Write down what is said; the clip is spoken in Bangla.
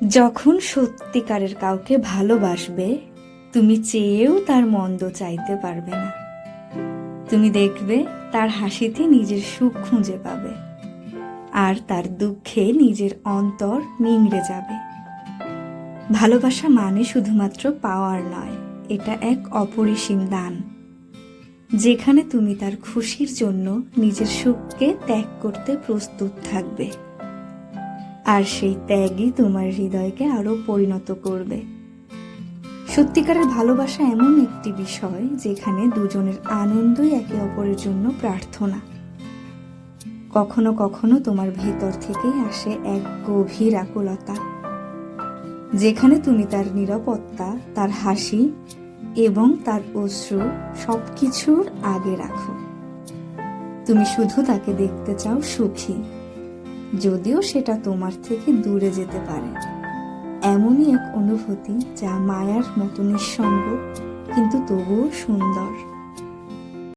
যখন সত্যিকারের কাউকে ভালোবাসবে, তুমি চেয়েও তার মন্দ চাইতে পারবে না। তুমি দেখবে তার হাসিতে নিজের সুখ খুঁজে পাবে, আর তার দুঃখে নিজের অন্তর নিংড়ে যাবে। ভালোবাসা মানে শুধুমাত্র পাওয়ার নয়, এটা এক অপরিসীম দান, যেখানে তুমি তার খুশির জন্য নিজের সুখকে ত্যাগ করতে প্রস্তুত থাকবে। আর সেই ত্যাগই তোমার হৃদয়কে আরো পরিণত করবে। সত্যিকারের ভালোবাসা এমন একটি বিষয় যেখানে দুজনের আনন্দই একে অপরের জন্য প্রার্থনা। কখনো কখনো তোমার ভেতর থেকেই আসে এক গভীর আকুলতা, যেখানে তুমি তার নিরাপত্তা, তার হাসি এবং তার অশ্রু সবকিছুর আগে রাখো। তুমি শুধু তাকে দেখতে চাও সুখী, যদিও সেটা তোমার থেকে দূরে যেতে পারে। এমনই এক অনুভূতি যা মায়ার মতো নিঃসঙ্গ, কিন্তু তবুও সুন্দর।